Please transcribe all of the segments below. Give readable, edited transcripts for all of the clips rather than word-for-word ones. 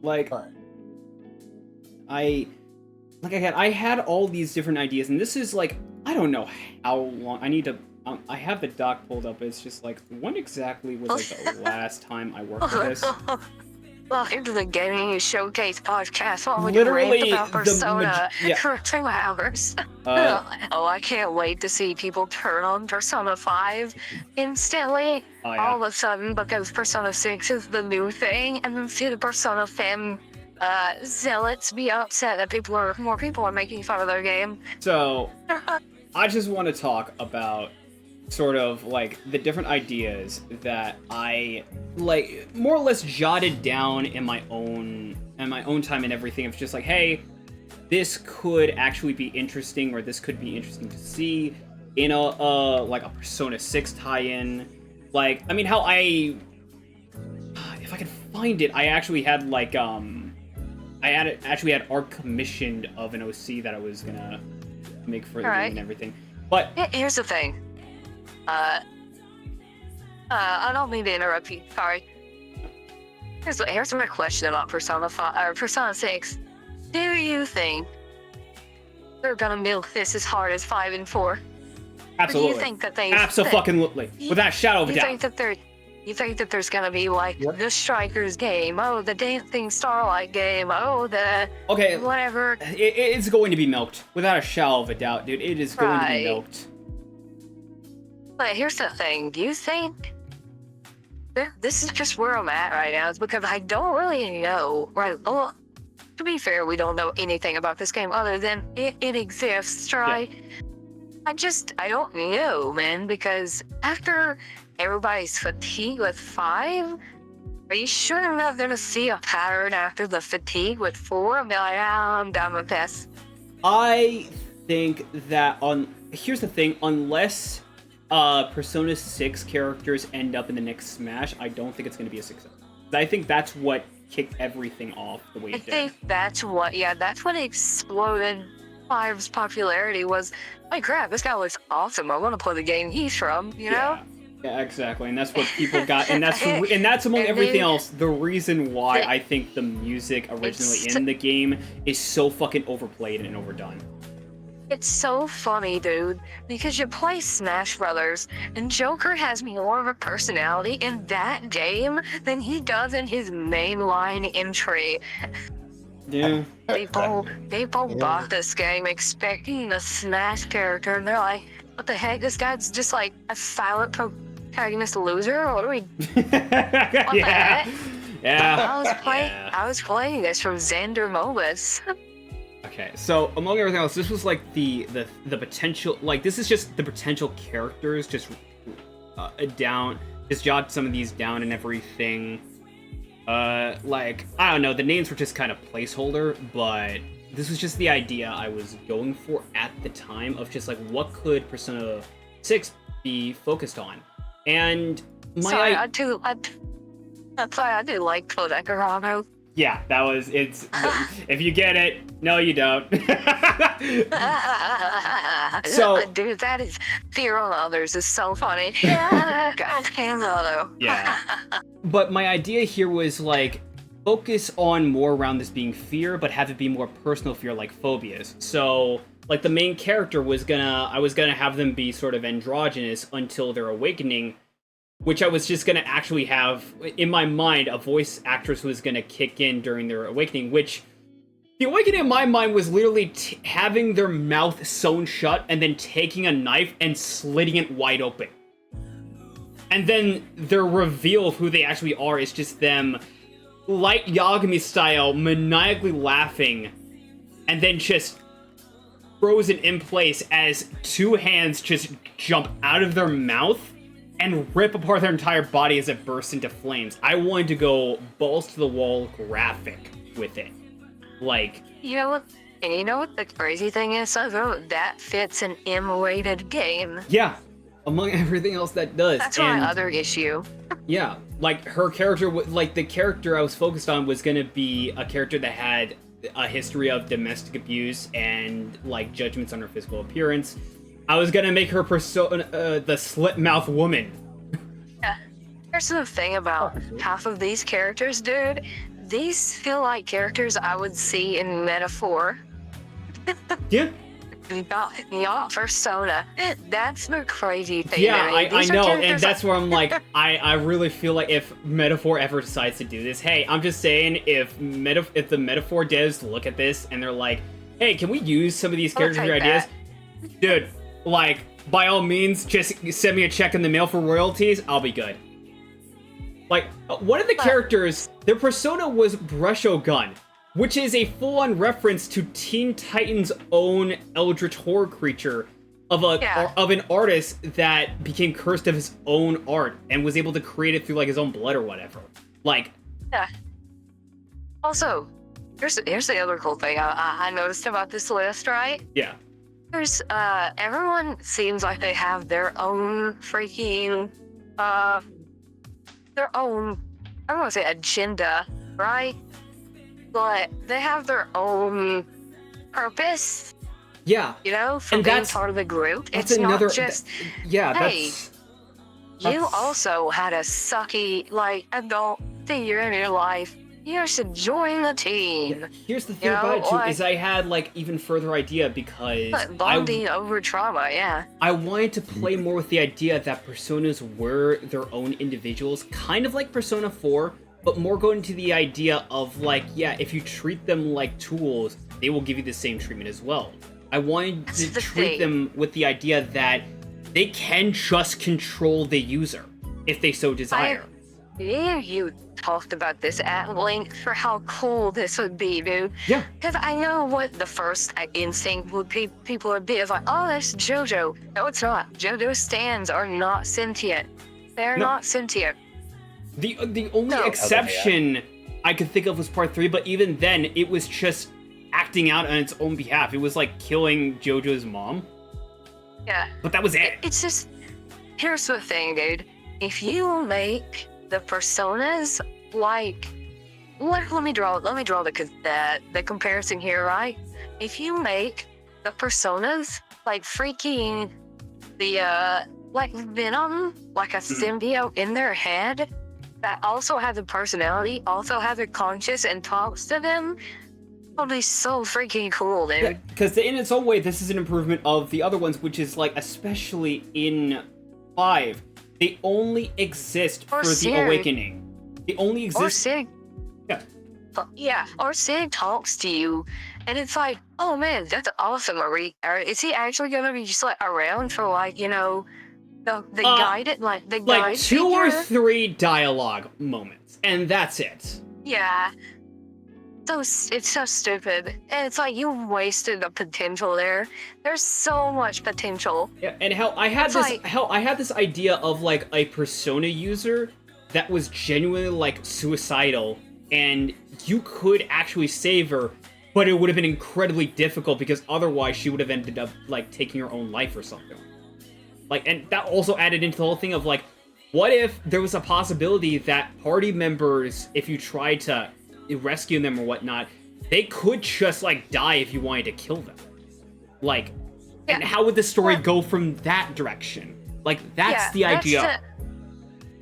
Like, Alright. I had all these different ideas, and this is like, I don't know how long. I need to. I have the doc pulled up. It's just like, when exactly was like the last time I worked on this? Welcome to the Gaming Showcase podcast. What would you Literally, rant about Persona yeah. for 2 hours? Oh, I can't wait to see people turn on Persona 5 instantly. Oh, yeah. All of a sudden, because Persona 6 is the new thing, and then see the Persona Fem zealots be upset that more people are making fun of their game. So, I just want to talk about sort of like the different ideas that I like more or less jotted down in my own time and everything. It's just like, hey, this could actually be interesting, or this could be interesting to see in a like a Persona 6 tie-in. Like, I mean, how if I can find it, I actually had like actually had art commissioned of an OC that I was gonna make for the game and everything. But here's the thing. I don't mean to interrupt you. Sorry. Here's my question about Persona 5 or Persona 6. Do you think they're gonna milk this as hard as 5 and 4? Absolutely. Or do you think that they Absolutely, without a shadow of a doubt. You think that there's gonna be like the Strikers game, oh the Dancing Starlight game, oh the whatever. It's going to be milked without a shadow of a doubt, dude. It is going to be milked. But here's the thing. Do you think this is just where I'm at right now? It's because I don't really know. Right? Well, to be fair, we don't know anything about this game other than it exists, right? Yeah. I don't know, man. Because after everybody's fatigue with 5, are you sure I'm not gonna see a pattern after the fatigue with 4? I'm like, I'm done with this. I think that here's the thing, unless Persona 6 characters end up in the next Smash, I don't think it's going to be a success. I think that's what kicked everything off the way it did. I think that's what exploded 5's popularity was, my crap, this guy looks awesome. I want to play the game he's from, you know? Yeah, exactly. And that's what people got. And that's among everything else, the reason why I think the music originally in the game is so fucking overplayed and overdone. It's so funny, dude, because you play Smash Brothers, and Joker has more of a personality in that game than he does in his mainline entry. Yeah. People bought this game expecting a Smash character, and they're like, what the heck, this guy's just like a silent protagonist loser? What are we... What the heck? Yeah. I was playing this from Xander Mobus. Okay, so among everything else, this was like the potential, like this is just the potential characters, just jot some of these down and everything. Like, I don't know, the names were just kind of placeholder, but this was just the idea I was going for at the time of just like, what could Persona 6 be focused on? And I do like Codecorado. Yeah, that was, if you get it, no you don't. So, dude, that is, Fear on Others is so funny. God damn though. Yeah. But my idea here was like, focus on more around this being fear, but have it be more personal fear like phobias. So, like the main character I was gonna have them be sort of androgynous until their awakening, which I was just going to actually have, in my mind, a voice actress who was going to kick in during their awakening, which, the awakening in my mind was literally having their mouth sewn shut and then taking a knife and slitting it wide open. And then their reveal of who they actually are is just them, Light Yagami style, maniacally laughing, and then just frozen in place as 2 hands just jump out of their mouth and rip apart their entire body as it bursts into flames. I wanted to go balls to the wall graphic with it. Like... You know what the crazy thing is? That fits an M-rated game. Yeah, among everything else that does. That's my other issue. Yeah, like her character, like the character I was focused on was gonna be a character that had a history of domestic abuse and like judgments on her physical appearance. I was gonna make her the slit-mouth woman. Yeah. Here's the thing about half of these characters, dude. these feel like characters I would see in Metaphor. Yeah. Not Persona. That's the crazy thing. Yeah, to me. I These are know, and characters that's where I'm like, I really feel like if Metaphor ever decides to do this, hey, I'm just saying, if the Metaphor devs look at this and they're like, hey, can we use some of these characters for your ideas? Dude, like, by all means, just send me a check in the mail for royalties, I'll be good. Like, one of the characters, their persona was Brushogun, which is a full-on reference to Teen Titans' own Eldritch horror creature of an artist that became cursed of his own art and was able to create it through like his own blood or whatever. Like, yeah. Also, here's the other cool thing I noticed about this list, right? Yeah. There's everyone seems like they have their own freaking their own, I don't want to say agenda, right? But they have their own purpose. Yeah. You know, for and being part of the group. That's it's another, not just, yeah, hey, that's you also had a sucky, like, adult figure in your life. You should join the team. Yeah. Here's the thing about it, too, is I had, like, even further idea because bonding over trauma, yeah. I wanted to play more with the idea that personas were their own individuals, kind of like Persona 4, but more going to the idea of, like, yeah, if you treat them like tools, they will give you the same treatment as well. I wanted to treat them with the idea that they can just control the user if they so desire. You talked about this at length for how cool this would be, dude. Yeah. Because I know what the first instinct would be. People would be is like, oh, that's JoJo. No, it's not. JoJo stands are not sentient. They're not sentient. The only exception I could think of was part 3, but even then, it was just acting out on its own behalf. It was like killing JoJo's mom. Yeah. But that was it. It's just, here's the thing, dude. If you make the personas like, let me draw the comparison here, right? If you make the personas like freaking the like Venom, like a symbiote in their head that also has a personality, also has a conscience and talks to them, it'll be so freaking cool, dude. Because in its own way, this is an improvement of the other ones, which is like, especially in 5, they only exist for the awakening. They only exist. Or Sig. Yeah. Yeah. Or Sig talks to you, and it's like, oh man, that's awesome. Is he actually gonna be just like around for like, you know, the guided guide 2 or 3 dialogue moments, and that's it. Yeah. So it's so stupid, and it's like you wasted the potential there. There's so much potential. Yeah, and I had this idea of like a Persona user that was genuinely like suicidal, and you could actually save her, but it would have been incredibly difficult because otherwise she would have ended up like taking her own life or something. Like, and that also added into the whole thing of like, what if there was a possibility that party members, if you tried to rescue them or whatnot, they could just like die if you wanted to kill them. Like, and how would the story go from that direction? Like, that's the idea.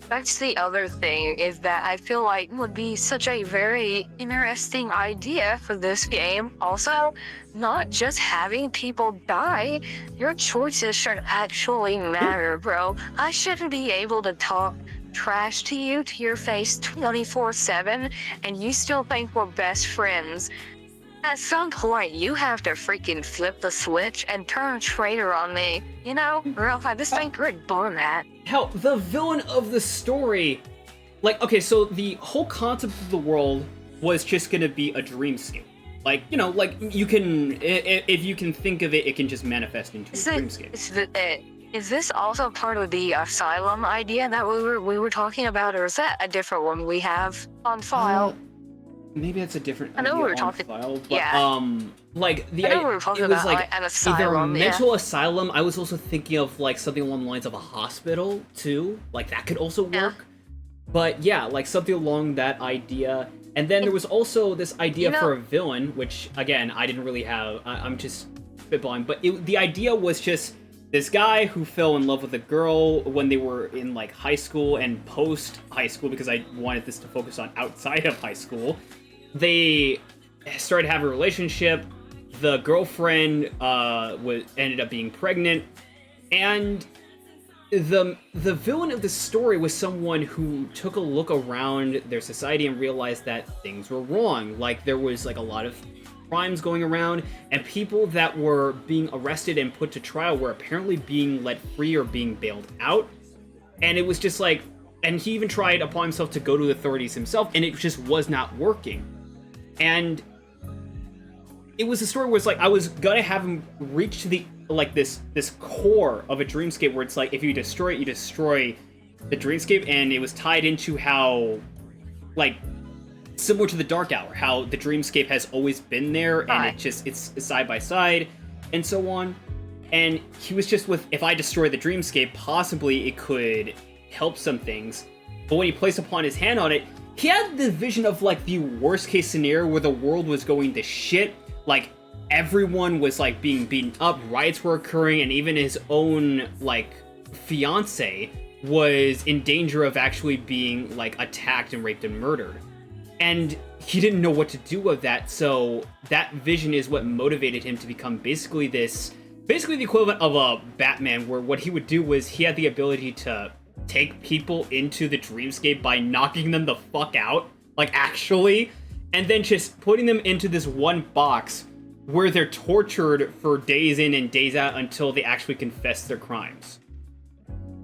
That's the other thing, is that I feel like would be such a very interesting idea for this game. Also, not just having people die, your choices should actually matter, bro. I shouldn't be able to talk trash to you to your face 24/7 and you still think we're best friends. At some point, you have to freaking flip the switch and turn traitor on me, you know? Or else I just think you're doing that. Hell, the villain of the story, like, okay, so the whole concept of the world was just gonna be a dreamscape. Like, you know, like, you can, if you can think of it, it can just manifest into a dreamscape. Is this also part of the asylum idea that we were talking about, or is that a different one we have on file? Maybe it's a different idea we were on talking, file, but, yeah. Like, I know we were talking about like an asylum, either a mental asylum. I was also thinking of, like, something along the lines of a hospital, too. Like, that could also work. But, yeah, like, something along that idea. And then there was also this idea for a villain, which, again, I didn't really have. I'm just spitballing. But the idea was just this guy who fell in love with a girl when they were in, like, high school and post-high school, because I wanted this to focus on outside of high school. they started having a relationship. The girlfriend ended up being pregnant, and the villain of the story was someone who took a look around their society and realized that things were wrong. Like, there was like a lot of crimes going around, and people that were being arrested and put to trial were apparently being let free or being bailed out. And it was just like, and he even tried upon himself to go to the authorities himself, and it just was not working. And it was a story where it's like, I was gonna have him reach to the, like, this core of a dreamscape where it's like, if you destroy it, you destroy the dreamscape. And it was tied into how, like, similar to the Dark Hour, how the dreamscape has always been there, and it's side by side, and so on. And he was just with, if I destroy the dreamscape, possibly it could help some things. But when he placed upon his hand on it, he had the vision of, like, the worst case scenario where the world was going to shit. Like, everyone was, like, being beaten up, riots were occurring, and even his own, like, fiance was in danger of actually being, like, attacked and raped and murdered. And he didn't know what to do with that, so that vision is what motivated him to become basically the equivalent of a Batman, where what he would do was he had the ability to take people into the dreamscape by knocking them the fuck out, like, actually, and then just putting them into this one box where they're tortured for days in and days out until they actually confess their crimes.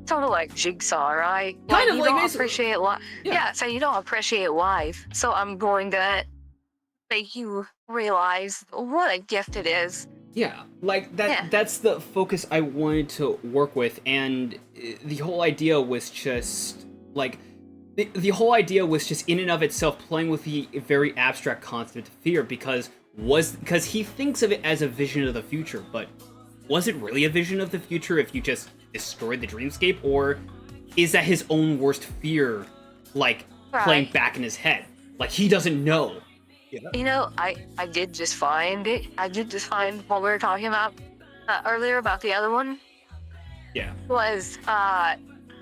Sort of like Jigsaw, right? Kind of you like don't basically. appreciate life. Yeah, so you don't appreciate life. So I'm going to make you realize what a gift it is. Yeah, like that. Yeah. That's the focus I wanted to work with, and the whole idea was just like the whole idea was just in and of itself playing with the very abstract concept of fear, because he thinks of it as a vision of the future, but was it really a vision of the future if you just destroyed the dreamscape, or is that his own worst fear, like, playing back in his head? Like, he doesn't know. You know, I did just find it. I did just find what we were talking about earlier about the other one. Yeah. Was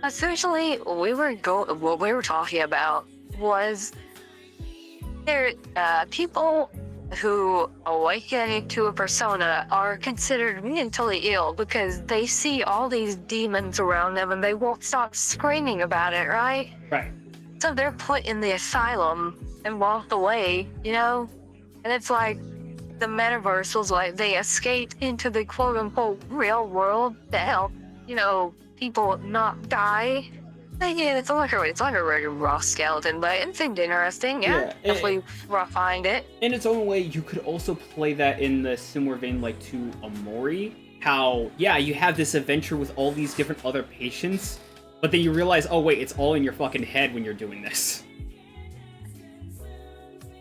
essentially what we were talking about was there people who awaken to a persona are considered mentally ill because they see all these demons around them and they won't stop screaming about it, right? Right. So they're put in the asylum and walked away, you know? And it's like the metaverse was like they escaped into the quote-unquote real world to help, you know, people not die. Yeah, it's like a regular raw skeleton, but it seemed interesting. Yeah, if we refined it. In its own way, you could also play that in the similar vein, like to Amori. How, yeah, you have this adventure with all these different other patients, but then you realize, oh wait, it's all in your fucking head when you're doing this.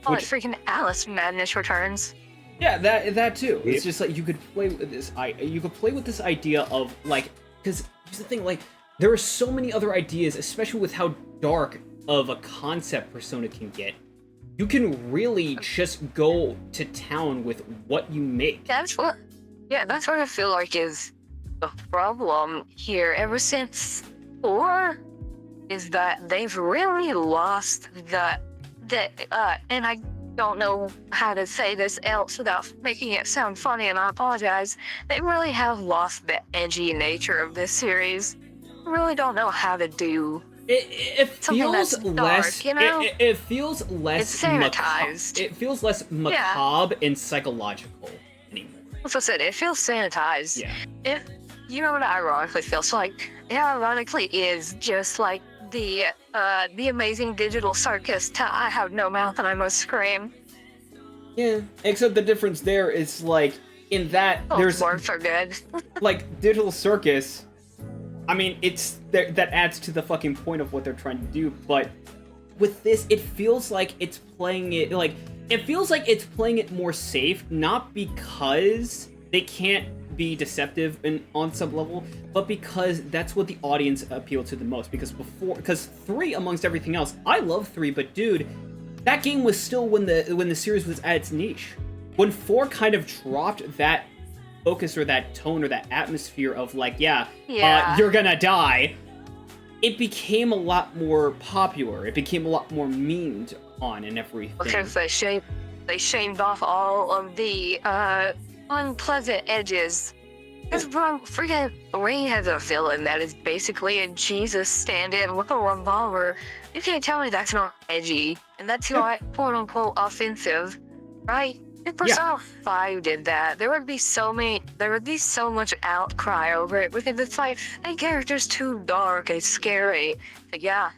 Oh, it's freaking Alice Madness returns. Yeah, that too. It's just like you could play with this. You could play with this idea of, like, because here's the thing, like, there are so many other ideas, especially with how dark of a concept Persona can get. You can really just go to town with what you make. That's what I feel like is the problem here ever since 4, is that they've really lost and I don't know how to say this else without making it sound funny, and I apologize. They really have lost the edgy nature of this series. I really don't know how to do it feels that's dark, less, you know? It feels less It's sanitized. It feels less macabre and psychological anymore. As I said, it feels sanitized. Yeah. If you know what it ironically feels like? It ironically is just like the amazing digital circus to I have no mouth and I must scream. Yeah. Except the difference there is, like, in that there's words are good. like digital circus. I mean, that adds to the fucking point of what they're trying to do, but with this, it feels like it's playing it more safe, not because they can't be deceptive on some level, but because that's what the audience appealed to the most. Because 3, amongst everything else, I love 3, but dude, that game was still when the series was at its niche. When 4 kind of dropped that focus or that tone or that atmosphere of, like, you're gonna die, it became a lot more popular. It became a lot more memed. on and everything. Because they shaved off all of the unpleasant edges. Because, bro, freaking Ray has a villain that is basically a Jesus stand-in with a revolver. You can't tell me that's not edgy, and that's not quote-unquote offensive, right? If Persona 5 did that, there would be so much outcry over it, because it's like, that character's too dark and scary. But yeah,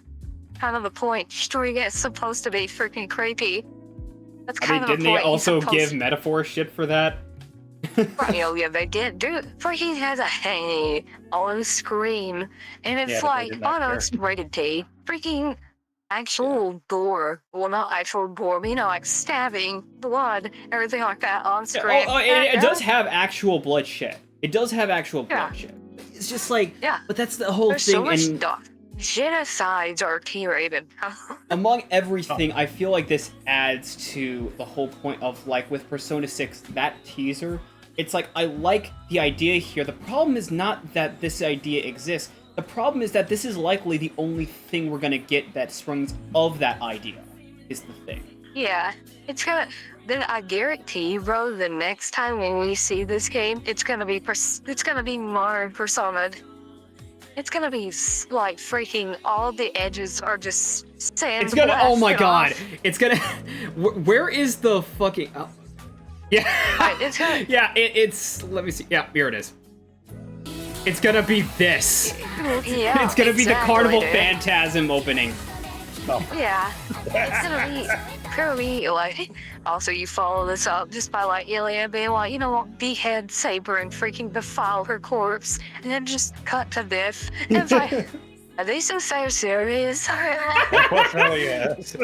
kind of the point. Story is supposed to be freaking creepy. That's kind of the point. Didn't they also give metaphor shit for that? Right, oh yeah, they did. Dude, freaking has a hang on screen, and it's like, oh no, it's rated T. Freaking actual gore. Well, not actual gore, but you know, like stabbing, blood, everything like that on screen. It does have actual bloodshed. It does have actual bloodshed. It's just like, but that's the whole There's thing. So much stuff. Genocides are T-rated. Among everything, I feel like this adds to the whole point of, like, with Persona 6, that teaser, it's like, I like the idea here. The problem is not that this idea exists. The problem is that this is likely the only thing we're gonna get that springs of that idea, is the thing. Yeah, it's gonna. Then I guarantee, bro, the next time when we see this game, it's gonna be more Persona. It's gonna be like freaking all the edges are just sand. It's gonna. Oh my god! Off. It's gonna. Where is the fucking? Oh. Yeah. It's gonna. Yeah. It's. Let me see. Yeah. Here it is. It's gonna be this. Yeah. It's gonna be the Carnival dude. Phantasm opening. Oh. Yeah. It's gonna be like. Also, you follow this up just by like Ilya being like, you know what, behead Saber and freaking defile her corpse, and then just cut to this. And it's like, are they so serious? Unfortunately, yes.